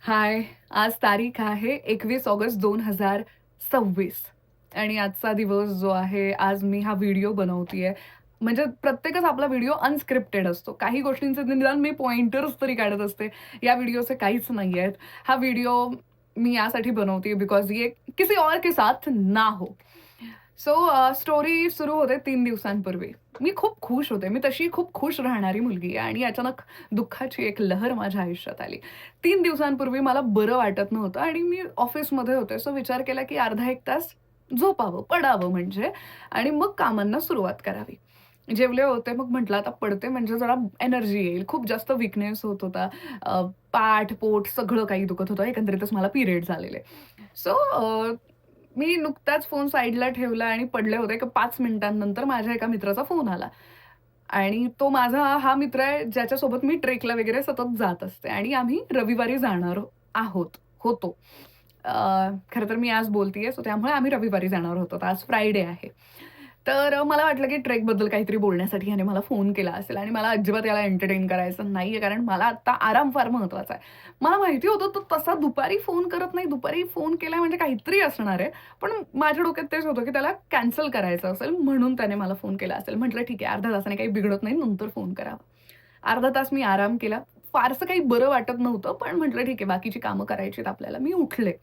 हाय, आज तारीख आहे 21 ऑगस्ट 2026 आणि आजचा दिवस जो आहे, आज मी हा व्हिडिओ बनवतीये. म्हणजे प्रत्येकच आपला व्हिडिओ अनस्क्रिप्टेड असतो. काही गोष्टींचे निदान मी पॉइंटर्स तरी काढत असते. या व्हिडिओचे काहीच नाहीयेत. हा व्हिडिओ मी यासाठी बनवतीये बिकॉज ये किसी और के साथ ना हो. सो स्टोरी सुरू होते 3 दिवसांपूर्वी. मी खूप खुश होते. मी तशी खूप खुश राहणारी मुलगी आहे आणि अचानक दुःखाची एक लहर माझ्या आयुष्यात आली. 3 दिवसांपूर्वी मला बरं वाटत नव्हतं आणि मी ऑफिसमध्ये होते. सो विचार केला, की अर्धा 1 तास झोपावं, पडावं म्हणजे आणि मग कामांना सुरुवात करावी. जेवले होते, मग म्हटलं आता पडते म्हणजे जरा एनर्जी येईल. खूप जास्त वीकनेस होत होता. पाठ, पोट सगळं काही दुखत होतं. एकंदरीतच मला पिरियड्स आलेले. सो मी नुकताच फोन साइडला ठेवला आणि पडले होते, की 5 मिनिटांनंतर माझ्या एका मित्राचा फोन आला. आणि तो माझा हा मित्र आहे, ज्याच्यासोबत मी ट्रेकला वगैरे सतत जात असते आणि आम्ही रविवारी जाणार होतो. अ, खरं तर मी आज बोलतीये, सो त्यामुळे आम्ही रविवारी जाणार होतो. तर आज फ्रायडे आहे. तर मला वाटलं की ट्रेकबद्दल काहीतरी बोलण्यासाठी ह्याने मला फोन केला असेल आणि मला अजिबात याला एंटरटेन करायचं नाहीये, कारण मला आत्ता आराम फार महत्त्वाचा आहे. मला माहिती होतं तो तसा दुपारी फोन करत नाही. दुपारी फोन केलाय म्हणजे काहीतरी असणार आहे. पण माझ्या डोक्यात तेच होतं की त्याला कॅन्सल करायचं असेल म्हणून त्याने मला फोन केला असेल. म्हटलं ठीक आहे, अर्ध्या तासाने काही बिघडत नाही, नंतर फोन करावा. अर्धा तास मी आराम केला. फारसं काही बरं वाटत नव्हतं, पण म्हटलं ठीक आहे, बाकीची कामं करायची आहेत आपल्याला. मी उठले.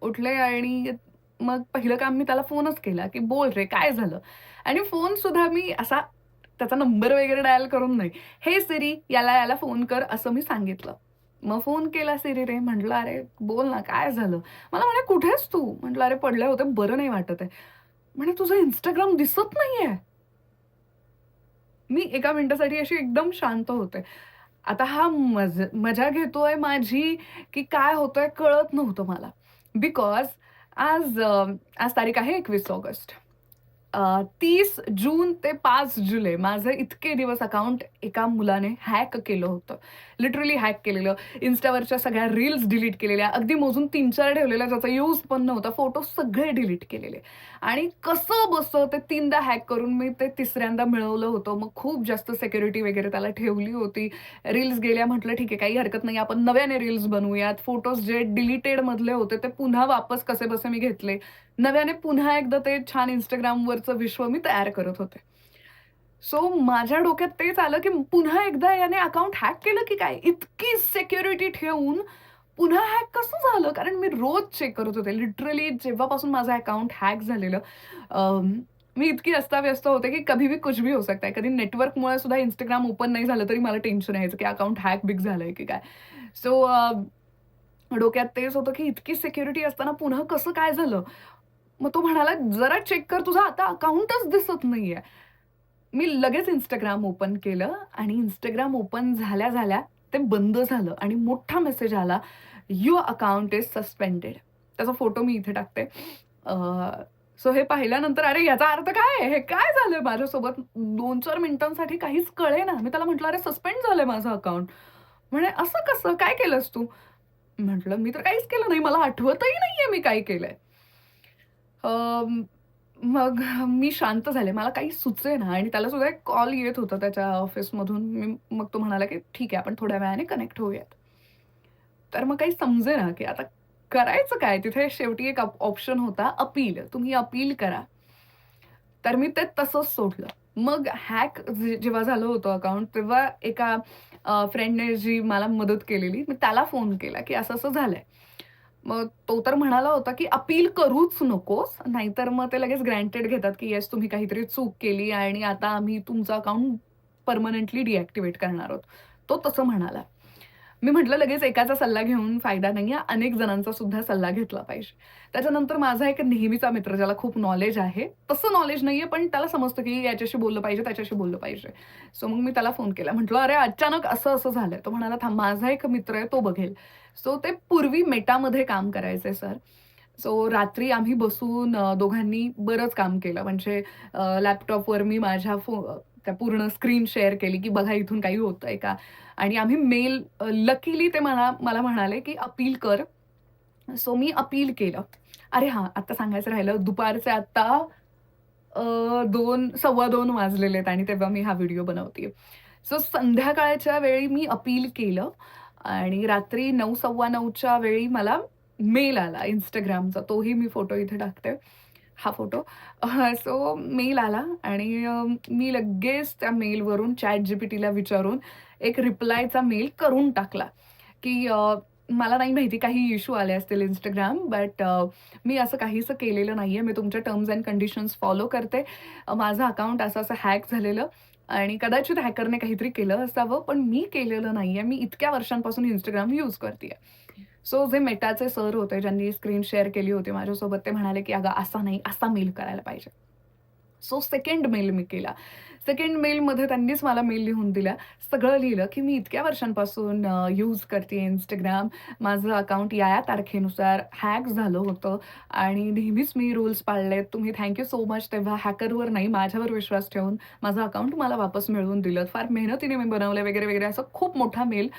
उठले आणि मग पहिलं काम मी त्याला फोनच केला, की "बोल रे, काय झालं?" आणि फोनसुद्धा मी असा त्याचा नंबर वगैरे डायल करून नाही. "हे सिरी, याला फोन कर," असं मी सांगितलं. मग फोन केला सिरी रे, म्हटलं, "अरे बोल ना, काय झालं?" मला म्हणे, "कुठे तू?" म्हटलं, "अरे पडले होते, बरं नाही वाटत आहे." म्हणे, "तुझं Instagram दिसत नाहीये." मी एका मिनिटासाठी अशी एकदम शांत होते. आता हा मजा घेतोय माझी, की काय होतंय कळत नव्हतं मला. बिकॉज आज तारीख आहे 21 ऑगस्ट. 30 जून ते 5 जुलै माझं इतके दिवस अकाउंट एका मुलाने हॅक केलं होतं. लिटरली हॅक केलेलं. Instaवरच्या सगळ्या रील्स डिलीट केलेल्या. अगदी मोजून 3-4 ठेवलेल्या ज्याचा यूज पण नव्हता. फोटो सगळे डिलीट केलेले. आणि कसंबसं ते 3दा हॅक करून मी ते 3ऱ्यांदा मिळवलं होतं. मग खूप जास्त सिक्युरिटी वगैरे त्याला ठेवली होती. रील्स गेल्या म्हटलं ठीक आहे, काही हरकत नाही. आपण नव्याने रील्स बनवूयात. फोटोज जे डिलीटेड मधले होते ते पुन्हा वापस कसेबसे मी घेतले. नव्याने पुन्हा एकदा ते छान Instagramवरचं विश्व मी तयार करत होते. सो माझ्या डोक्यात तेच आलं, की पुन्हा एकदा याने अकाउंट हॅक केलं की काय? इतकी सिक्युरिटी ठेवून पुन्हा हॅक कसं झालं? कारण मी रोज चेक करत होते. लिटरली जेव्हापासून माझं अकाउंट हॅक झालेलं, मी इतकी अस्ताव्यस्त होते, की कभी भी कुछ भी हो सकता है. कधी नेटवर्कमुळे सुद्धा Instagram ओपन नाही झालं, तरी मला टेन्शन यायचं, की अकाउंट हॅक बिक झालंय की काय? सो डोक्यात तेच होतं, की इतकी सिक्युरिटी असताना पुन्हा कसं काय झालं? मग तो म्हणाला, "जरा चेक कर, तुझं आता अकाउंटच दिसत नाहीये." मी लगेच Instagram ओपन केलं आणि Instagram ओपन झाल्या-झाल्या ते बंद झालं आणि मोठा मेसेज आला, "युअर अकाउंट इस सस्पेंडेड." त्याचा फोटो मी इथे टाकते. अ, सो हे पाहिल्यानंतर अरे याचा अर्थ काय आहे? हे काय झालंय माझ्यासोबत? 2-4 मिनिटांसाठी काहीच कळेना. मी त्याला म्हटलं, "अरे सस्पेंड झालंय माझं अकाउंट." म्हणे, "असं कसं? काय केलंस तू?" म्हटलं, "मी तर काहीच केलं नाही. मला आठवतही नाहीये मी काय केलंय." मग मी शांत झाले. मला काही सुचेना आणि त्याला सुद्धा एक कॉल येत होता त्याच्या ऑफिसमधून. मग तो म्हणाला, की "ठीक आहे, आपण थोड्या वेळाने कनेक्ट होऊयात." तर मग काही समजेना, की आता करायचं काय? तिथे शेवटी एक ऑप्शन होता अपील. तुम्ही अपील करा. तर मी ते तसंच सोडलं. मग हॅक जेव्हा झालं होतं अकाउंट, तेव्हा एका फ्रेंडने जी मला मदत केलेली, मी त्याला फोन केला, की असं-असं झालंय. मग तो तर म्हणाला होता, की अपील करूच नकोस, नाहीतर मग ते लगेच ग्रँटेड घेतात, की येस तुम्ही काहीतरी चूक केली आणि आता आम्ही तुमचं अकाउंट परमनंटली डिॲक्टिव्हेट करणार आहोत. तो तसं म्हणाला. मी म्हटलं लगेच एकाचा सल्ला घेऊन फायदा नाहीये, अनेक जणांचा सुद्धा सल्ला घेतला पाहिजे. त्याच्यानंतर माझा एक नेहमीचा मित्र ज्याला खूप नॉलेज आहे, तसं नॉलेज नाहीये, पण त्याला समजतं, की याच्याशी बोललं पाहिजे, त्याच्याशी बोललं पाहिजे. सो मग मी त्याला फोन केला. म्हटलं, "अरे अचानक असं-असं झालंय." तो म्हणाला, "थांब माझा एक मित्र आहे, तो बघेल." सो ते पूर्वी Metaमध्ये काम करायचे सर. सो रात्री आम्ही बसून दोघांनी बरंच काम केलं. म्हणजे लॅपटॉपवर मी माझ्या त्या पूर्ण स्क्रीन शेअर केली, की बघा इथून काही होतंय का? आणि आम्ही मेल लकीली ते मला मला म्हणाले, की "अपील कर." सो मी अपील केलं. अरे हां, आता सांगायचं राहिलं दुपारचे आता 2 2:15 वाजलेले आहेत आणि तेव्हा मी हा व्हिडिओ बनवतीये. सो संध्याकाळच्या वेळी मी अपील केलं आणि रात्री 9, 9:15च्या वेळी मला मेल आला Instagramचा. तोही मी फोटो इथे टाकते. हा फोटो. सो मेल आला आणि मी लगेच त्या मेलवरून ChatGPTला विचारून एक रिप्लायचा मेल करून टाकला, की मला नाही माहिती काही इश्यू आले असतील Instagram, बट मी असं काहीसं केलेलं नाहीये. मी तुमच्या टर्म्स एंड कंडिशन्स फॉलो करते. माझं अकाउंट असं-असं हॅक झालेलं आणि कदाचित हॅकरने काहीतरी केलं असावं, पण मी केलेलं नाहीये. मी इतक्या वर्षांपासून Instagram यूज करतीये. सो जे मेटाचे सर होते, ज्यांनी स्क्रीन शेअर केली होती माझ्यासोबत, ते म्हणाले, की "अगं असा नाही, असा मेल करायला पाहिजे." सो सेकंड मेल मी केला. सेकंड मेलमध्ये त्यांनीच मला मेल लिहून दिला. सगळं लिहिलं, की मी इतक्या वर्षांपासून यूज करते Instagram. माझं अकाउंट या-या तारखेनुसार हॅक झालं होतं आणि नेहमीच मी रूल्स पाळलेत. तुम्ही थँक सो मच तेव्हा हॅकरवर नाही, माझ्यावर विश्वास ठेवून माझं अकाउंट मला वापस मिळवून दिलंत. फार मेहनतीने मी बनवलंय वगैरे, वगैरे असा खूप मोठा मेल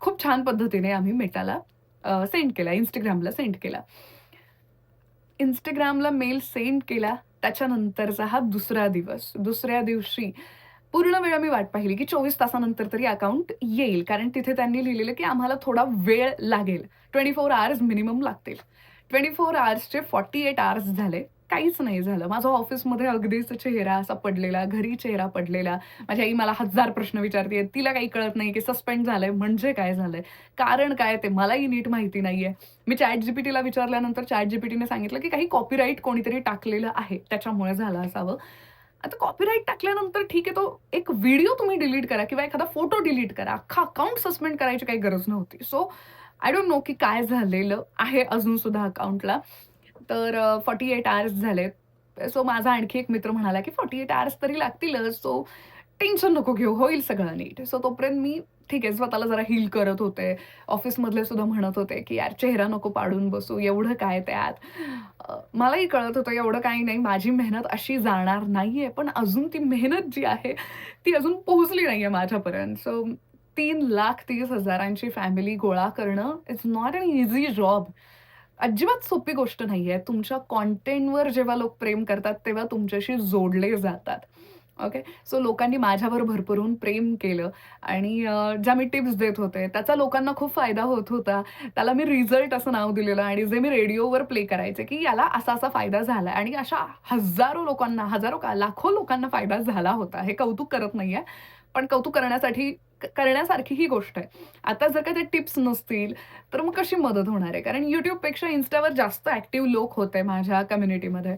खूप छान पद्धतीने आम्ही मेटाला सेंड केला, Instagramला सेंड केला. Instagramला मेल सेंड केला. त्याच्यानंतरचा हा दुसरा दिवस. दुसऱ्या दिवशी पूर्ण वेळ मी वाट पाहिली, की 24 तासानंतर तरी अकाउंट येईल. कारण तिथे त्यांनी लिहिलेलं, की आम्हाला थोडा वेळ लागेल. 24 अवर्स मिनिमम लागतील. 24 अवर्सचे 48 अवर्स झाले. काहीच नाही झालं. माझा ऑफिसमध्ये अगदीच चेहरा असा पडलेला, घरी चेहरा पडलेला. माझी आई मला 1000 प्रश्न विचारते तिला काही कळत नाही, की सस्पेंड झालंय म्हणजे काय झालंय? कारण काय ते मलाही नीट माहिती नाहीये. मी ChatGPTला विचारल्यानंतर ChatGPTने सांगितलं, की काही कॉपीराईट कोणीतरी टाकलेलं आहे. त्याच्यामुळे झालं असावं. आता कॉपीराईट टाकल्यानंतर ठीक आहे, तो एक व्हिडिओ तुम्ही डिलीट करा किंवा एखादा फोटो डिलीट करा. अख्खा अकाउंट सस्पेंड करायची काही गरज नव्हती. सो आय डोंट नो की काय झालेलं आहे अजून सुद्धा अकाउंटला. तर 48 अवर्स झालेत. सो माझा आणखी एक मित्र म्हणाला, की "48 अवर्स तरी लागतीलच. सो टेन्शन नको घेऊ, होईल सगळं नीट." सो तोपर्यंत मी ठीक आहे, स्वतःला जरा हील करत होते. ऑफिसमधले सुद्धा म्हणत होते, की "यार चेहरा नको पाडून बसू, एवढं काय त्यात?" मलाही कळत होतं एवढं काही नाही, माझी मेहनत अशी जाणार नाहीये. पण अजून ती मेहनत जी आहे, ती अजून पोहोचली नाहीये माझ्यापर्यंत. सो 3,30,000ची फॅमिली गोळा करणं it's not an easy job. अजिबात सोपी गोष्ट नाहीये. तुमच्या कंटेंटवर जेव्हा लोक प्रेम करतात, तेव्हा तुमच्याशी जोडले जातात. ओके. सो लोकांनी माझ्यावर भरभरून प्रेम केलं आणि ज्या मी टिप्स देत होते, त्याचा लोकांना खूप फायदा होत होता. त्याला मी रिझल्ट असं नाव दिलेलं आणि जे मी रेडिओवर प्ले करायचे, की याला असा-असा फायदा झालाय आणि अशा हजारो लोकांना, हजारो का लाखो लोकांना फायदा झाला होता. हे कौतुक करत नाहीये, पण कौतुक करण्यासाठी करण्यासारखी ही गोष्ट आहे. आता जर का त्या टिप्स नसतील, तर मग कशी मदत होणार आहे? कारण YouTubeपेक्षा Instaवर जास्त ॲक्टिव्ह लोक होते माझ्या कम्युनिटीमध्ये.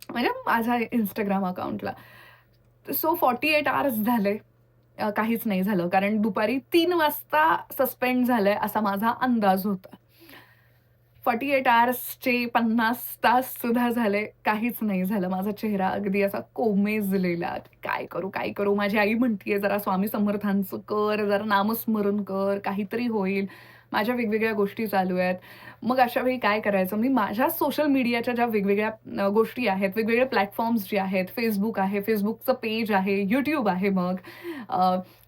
म्हणजे माझ्या Instagram अकाउंटला. सो 48 अवर्स झाले. काहीच नाही झालं. कारण दुपारी 3 वाजता सस्पेंड झालंय असा माझा अंदाज होता. 48 अवर्सचे 50 तास सुद्धा झाले. काहीच नाही झालं. माझा चेहरा अगदी असा कोमेजलेला. काय करू, काय करू? माझी आई म्हणतीये, "जरा स्वामी समर्थांचं कर, जरा नामस्मरण कर, काहीतरी होईल." माझ्या वेगवेगळ्या गोष्टी चालू आहेत. मग अशा वेळी काय करायचं? मी माझ्या सोशल मीडियाच्या ज्या वेगवेगळ्या गोष्टी आहेत, वेगवेगळे प्लॅटफॉर्म्स जे आहेत, Facebook आहे, Facebookचं पेज आहे, YouTube आहे मग.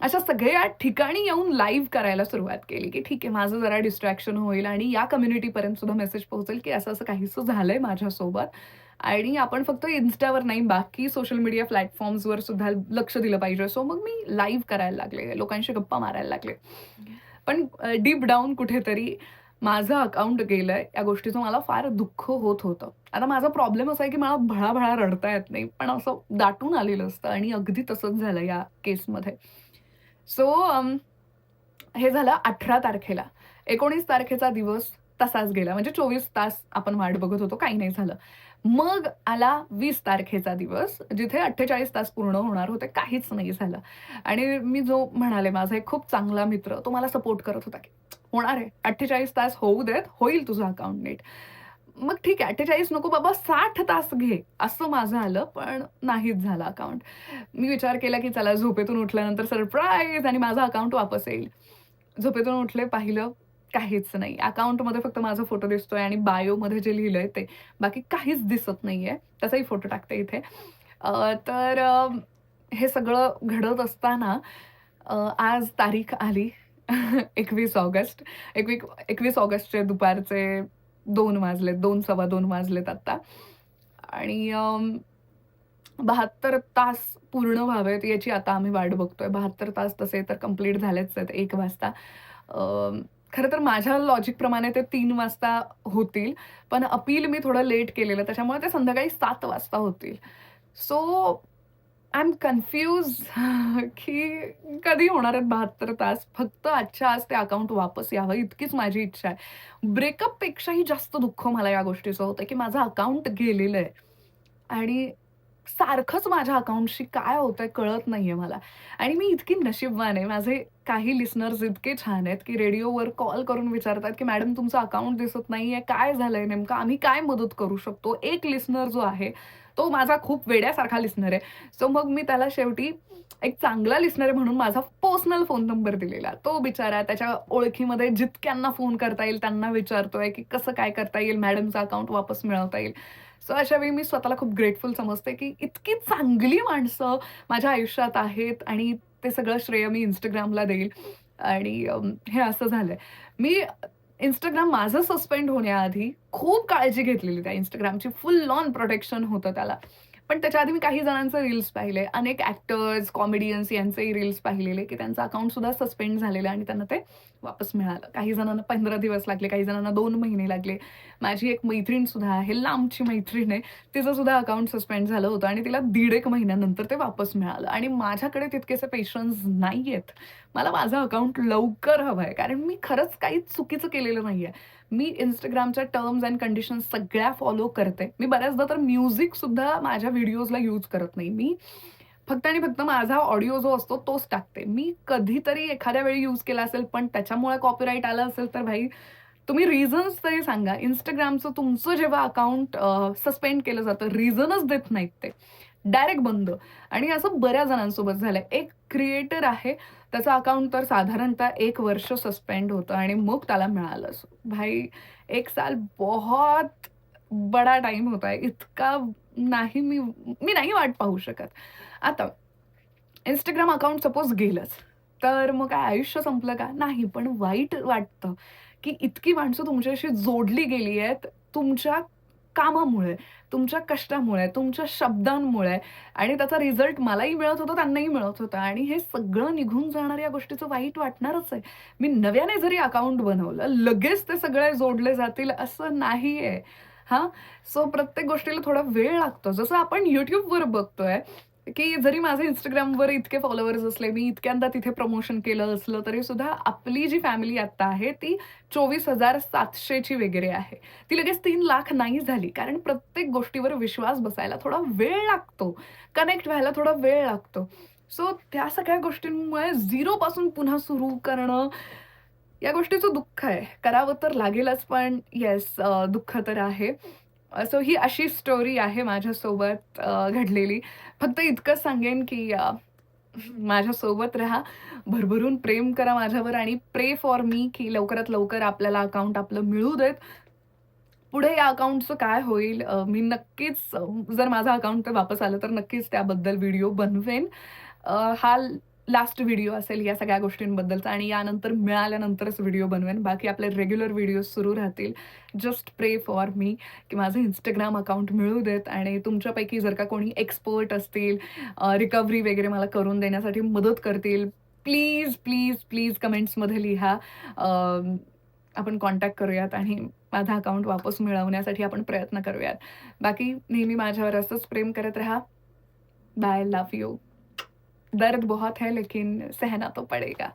अशा सगळ्या ठिकाणी येऊन लाईव्ह करायला सुरुवात केली, की ठीक आहे माझं जरा डिस्ट्रॅक्शन होईल आणि या कम्युनिटीपर्यंत सुद्धा मेसेज पोहोचेल, की असं-असं काहीसं झालंय माझ्यासोबत आणि आपण फक्त Instaवर नाही, बाकी सोशल मीडिया प्लॅटफॉर्म्सवर सुद्धा लक्ष दिलं पाहिजे. सो मग मी लाईव्ह करायला लागले, लोकांशी गप्पा मारायला लागले. पण डीप डाउन कुठेतरी माझं अकाउंट गेलंय, या गोष्टीचं मला फार दुःख होत होतं. आता माझा प्रॉब्लेम असा आहे, की मला भळा-भळा रडता येत नाही, पण असं दाटून आलेलं असतं आणि अगदी तसंच झालं या केसमध्ये. सो हे झालं 18 तारखेला. 19 तारखेचा दिवस तसाच गेला. म्हणजे 24 तास आपण वाट बघत होतो, काही नाही झालं. मग आला 20 तारखेचा दिवस, जिथे 48 तास पूर्ण होणार होते, काहीच नाही झालं. आणि मी जो म्हणाले माझा एक खूप चांगला मित्र, तो मला सपोर्ट करत होता, की "होणार आहे, 48 तास होऊ देत, होईल तुझं अकाउंट नीट." मग ठीक आहे 48 नको बाबा 60 तास घे, असं माझं आलं, पण नाहीच झालं अकाउंट. मी विचार केला, की चला झोपेतून उठल्यानंतर सरप्राईज आणि माझं अकाउंट वापस येईल. झोपेतून उठले, पाहिलं काहीच नाही. अकाउंटमध्ये फक्त माझा फोटो दिसतोय आणि बायोमध्ये जे लिहिलंय ते. बाकी काहीच दिसत नाहीये. त्याचाही फोटो टाकते इथे. तर हे सगळं घडत असताना आज तारीख आली 21 ऑगस्ट. 21 ऑगस्टचे दुपारचे 2 वाजलेत, 2 सव्वा 2 वाजलेत आता आणि 72 तास पूर्ण व्हावेत याची आता आम्ही वाट बघतोय. 72 तास तसे तर कंप्लीट झालेच आहेत 1 वाजता. खरं तर माझ्या लॉजिकप्रमाणे ते 3 वाजता होतील. पण अपील मी थोडं लेट केलेलं त्याच्यामुळे ते संध्याकाळी 7 वाजता होतील. सो आय एम कन्फ्यूज की कधी होणार आहेत 72 तास. फक्त आजच्या आज ते अकाउंट वापस यावं इतकीच माझी इच्छा आहे. ब्रेकअपपेक्षाही जास्त दुःख मला या गोष्टीचं होतं, की माझं अकाउंट गेलेलं आहे आणि सारखंच माझ्या अकाउंटशी काय होतंय कळत नाहीये मला आणि मी इतकी नशीबवान आहे. माझे काही लिसनर्स इतके छान आहेत, की रेडिओवर कॉल करून विचारतात, की "मॅडम तुमचं अकाउंट दिसत नाहीये. काय झालंय नेमकं? आम्ही काय मदत करू शकतो?" एक लिसनर जो आहे, तो माझा खूप वेड्यासारखा लिसनर आहे. सो मग मी त्याला शेवटी एक चांगला लिसनर आहे म्हणून माझा पर्सनल फोन नंबर दिलेला. तो बिचारा त्याच्या ओळखीमध्ये जितक्यांना फोन करता येईल त्यांना विचारतोय, की कसं काय करता येईल मॅडमचं अकाउंट वापस मिळवता येईल. सो अशा वेळी मी स्वतःला खूप ग्रेटफुल समजते, की इतकी चांगली माणसं माझ्या आयुष्यात आहेत आणि ते सगळं श्रेय मी Instagramला देईल आणि हे असं झालंय. मी Instagram माझं सस्पेंड होण्याआधी खूप काळजी घेतलेली त्या Instagramची. फुल ऑन प्रोटेक्शन होतं त्याला. पण त्याच्या आधी मी काही जणांचे रील्स पाहिले. अनेक ॲक्टर्स, कॉमेडियन्स यांचेही रील्स पाहिलेले, की त्यांचं अकाउंट सुद्धा सस्पेंड झालेलं आणि त्यांना ते वापस मिळालं. काही जणांना 15 दिवस लागले, काही जणांना 2 महिने लागले. माझी एक मैत्रीण सुद्धा आहे, लांबची मैत्रीण आहे. तिचं सुद्धा अकाउंट सस्पेंड झालं होतं आणि तिला 1.5 महिन्यानंतर ते वापस मिळालं आणि माझ्याकडे तितकेसे पेशन्स नाहीयेत. मला माझं अकाउंट लवकर हवंय कारण मी खरंच काही चुकीचं केलेलं नाहीये. मी Instagramच्या टर्म्स एंड कंडिशन्स सगळ्या फॉलो करते. मी बऱ्याचदा तर म्युझिकसुद्धा माझ्या व्हिडिओजला यूज करत नाही. मी फक्त आणि फक्त माझा ऑडिओ जो असतो तोच टाकते. मी कधीतरी एखाद्या वेळी यूज केला असेल, पण त्याच्यामुळे कॉपीराईट आलं असेल तर भाई तुम्ही रिझन्स तरी सांगा. Instagramचं तुमचं जेव्हा अकाउंट सस्पेंड केलं जातं, रिझनच देत नाहीत ते. डायरेक्ट बंद आणि असं बऱ्याच जणांसोबत झालंय. एक क्रिएटर आहे, त्याचं अकाउंट तर साधारणतः 1 वर्ष सस्पेंड होतं आणि मग त्याला मिळालं. सो भाई 1 साल बहुत बडा टाईम होता है. इतका नाही मी नाही वाट पाहू शकत. आता Instagram अकाउंट सपोज गेलंच, तर मग काय आयुष्य संपलं का? नाही. पण वाईट वाटतं, की इतकी माणसं तुमच्याशी जोडली गेली आहेत तुमच्या कामामुळे, तुमच्या कष्टामुळे, तुमच्या शब्दांमुळे आणि त्याचा रिझल्ट मलाही मिळत होता, त्यांनाही मिळत होता आणि हे सगळं निघून जाणार या गोष्टीचं वाईट वाटणारच आहे. मी नव्याने जरी अकाउंट बनवलं, लगेच ते सगळे जोडले जातील असं नाहीये. हां, सो प्रत्येक गोष्टीला थोडा वेळ लागतो. जसं आपण YouTubeवर बघतोय, की जरी माझे Instagramवर इतके फॉलोअर्स असले, मी इतक्यांदा तिथे प्रमोशन केलं असलं, तरी सुद्धा आपली जी फॅमिली आता आहे, ती 24,700 ची वगैरे आहे. ती लगेच 3,00,000 नाही झाली. कारण प्रत्येक गोष्टीवर विश्वास बसायला थोडा वेळ लागतो. कनेक्ट व्हायला थोडा वेळ लागतो. सो त्या सगळ्या गोष्टींमुळे झिरोपासून पुन्हा सुरू करणं, या गोष्टीचं दुःख आहे. करावं तर लागेलच, पण येस दुःख तर आहे. सो ही अशी स्टोरी आहे माझ्यासोबत घडलेली. फक्त इतकंच सांगेन, की माझ्यासोबत राहा, भरभरून प्रेम करा माझ्यावर आणि प्रे फॉर मी, की लवकरात लवकर आपल्याला अकाउंट आपलं मिळू देत. पुढे या अकाउंटचं काय होईल मी नक्कीच जर माझं अकाउंट ते वापस आलं तर नक्कीच त्याबद्दल व्हिडिओ बनवेन. हा लास्ट व्हिडिओ असेल या सगळ्या गोष्टींबद्दलचा आणि यानंतर मिळाल्यानंतरच व्हिडिओ बनवेन. बाकी आपले रेग्युलर व्हिडिओज सुरू राहतील. जस्ट प्रे फॉर मी की माझं Instagram अकाउंट मिळू देत आणि तुमच्यापैकी जर का कोणी एक्सपर्ट असतील, रिकव्हरी वगैरे मला करून देण्यासाठी मदत करतील, प्लीज, प्लीज, प्लीज कमेंट्समध्ये लिहा. आपण कॉन्टॅक्ट करूयात आणि माझा अकाउंट वापस मिळवण्यासाठी आपण प्रयत्न करूयात. बाकी नेहमी माझ्यावर असंच प्रेम करत रहा. Bye, love you. दर्द बहुत है लेकिन सहना तो पड़ेगा.